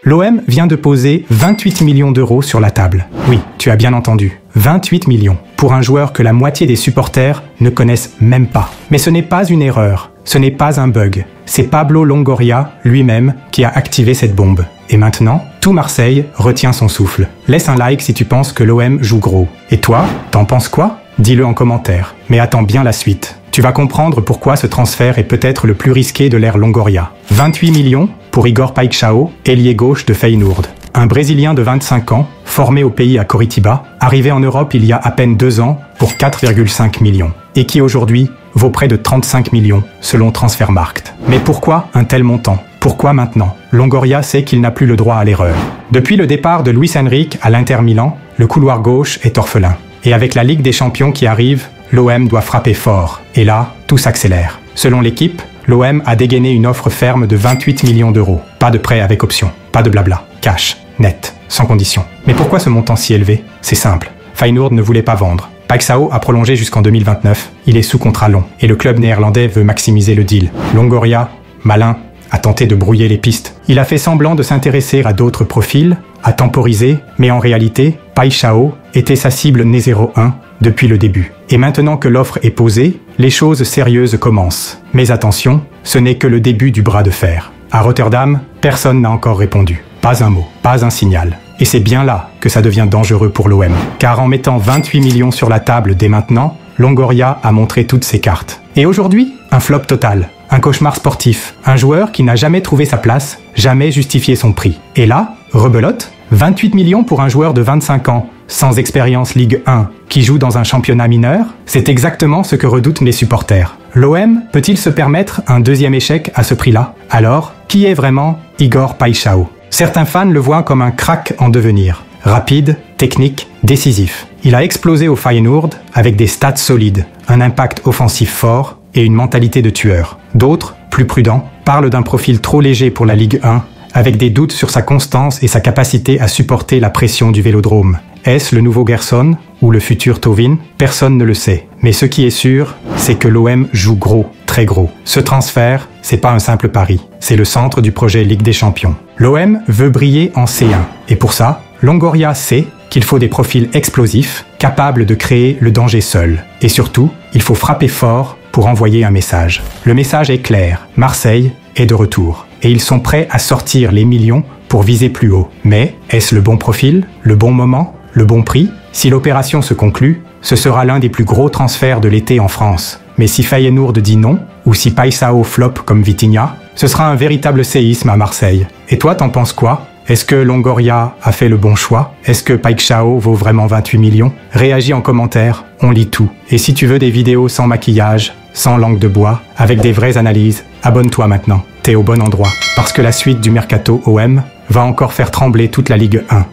L'OM vient de poser 28 millions d'euros sur la table. Oui, tu as bien entendu, 28 millions, pour un joueur que la moitié des supporters ne connaissent même pas. Mais ce n'est pas une erreur, ce n'est pas un bug. C'est Pablo Longoria lui-même qui a activé cette bombe. Et maintenant, tout Marseille retient son souffle. Laisse un like si tu penses que l'OM joue gros. Et toi, t'en penses quoi? Dis-le en commentaire. Mais attends bien la suite. Tu vas comprendre pourquoi ce transfert est peut-être le plus risqué de l'ère Longoria. 28 millions pour Igor Paixão, ailier gauche de Feyenoord. Un Brésilien de 25 ans, formé au pays à Coritiba, arrivé en Europe il y a à peine 2 ans pour 4,5 millions. Et qui aujourd'hui vaut près de 35 millions selon Transfermarkt. Mais pourquoi un tel montant? Pourquoi maintenant? Longoria sait qu'il n'a plus le droit à l'erreur. Depuis le départ de Luis Enrique à l'Inter Milan, le couloir gauche est orphelin. Et avec la Ligue des Champions qui arrive, l'OM doit frapper fort. Et là, tout s'accélère. Selon l'équipe, l'OM a dégainé une offre ferme de 28 millions d'euros. Pas de prêt avec option, pas de blabla. Cash, net, sans condition. Mais pourquoi ce montant si élevé? C'est simple. Feyenoord ne voulait pas vendre. Paixão a prolongé jusqu'en 2029. Il est sous contrat long. Et le club néerlandais veut maximiser le deal. Longoria, malin, a tenté de brouiller les pistes. Il a fait semblant de s'intéresser à d'autres profils, à temporiser, mais en réalité, Paixão était sa cible né 01 depuis le début. Et maintenant que l'offre est posée, les choses sérieuses commencent. Mais attention, ce n'est que le début du bras de fer. À Rotterdam, personne n'a encore répondu. Pas un mot, pas un signal. Et c'est bien là que ça devient dangereux pour l'OM. Car en mettant 28 millions sur la table dès maintenant, Longoria a montré toutes ses cartes. Et aujourd'hui, un flop total. Un cauchemar sportif. Un joueur qui n'a jamais trouvé sa place, jamais justifié son prix. Et là, rebelote, 28 millions pour un joueur de 25 ans, sans expérience Ligue 1, qui joue dans un championnat mineur, c'est exactement ce que redoutent les supporters. L'OM peut-il se permettre un deuxième échec à ce prix-là? Alors, qui est vraiment Igor Paixão? Certains fans le voient comme un crack en devenir. Rapide, technique, décisif. Il a explosé au Feyenoord avec des stats solides, un impact offensif fort et une mentalité de tueur. D'autres, plus prudents, parlent d'un profil trop léger pour la Ligue 1, avec des doutes sur sa constance et sa capacité à supporter la pression du Vélodrome. Est-ce le nouveau Gerson ou le futur Thauvin? Personne ne le sait. Mais ce qui est sûr, c'est que l'OM joue gros, très gros. Ce transfert, c'est pas un simple pari. C'est le centre du projet Ligue des Champions. L'OM veut briller en C1. Et pour ça, Longoria sait qu'il faut des profils explosifs, capables de créer le danger seul. Et surtout, il faut frapper fort pour envoyer un message. Le message est clair. Marseille est de retour. Et ils sont prêts à sortir les millions pour viser plus haut. Mais est-ce le bon profil, le bon moment, le bon prix? Si l'opération se conclut, ce sera l'un des plus gros transferts de l'été en France. Mais si Feyenoord dit non, ou si Paixão flop comme Vitinha, ce sera un véritable séisme à Marseille. Et toi, t'en penses quoi? Est-ce que Longoria a fait le bon choix? Est-ce que Paixão vaut vraiment 28 millions? Réagis en commentaire, on lit tout. Et si tu veux des vidéos sans maquillage, sans langue de bois, avec des vraies analyses, abonne-toi maintenant. T'es au bon endroit. Parce que la suite du Mercato OM va encore faire trembler toute la Ligue 1.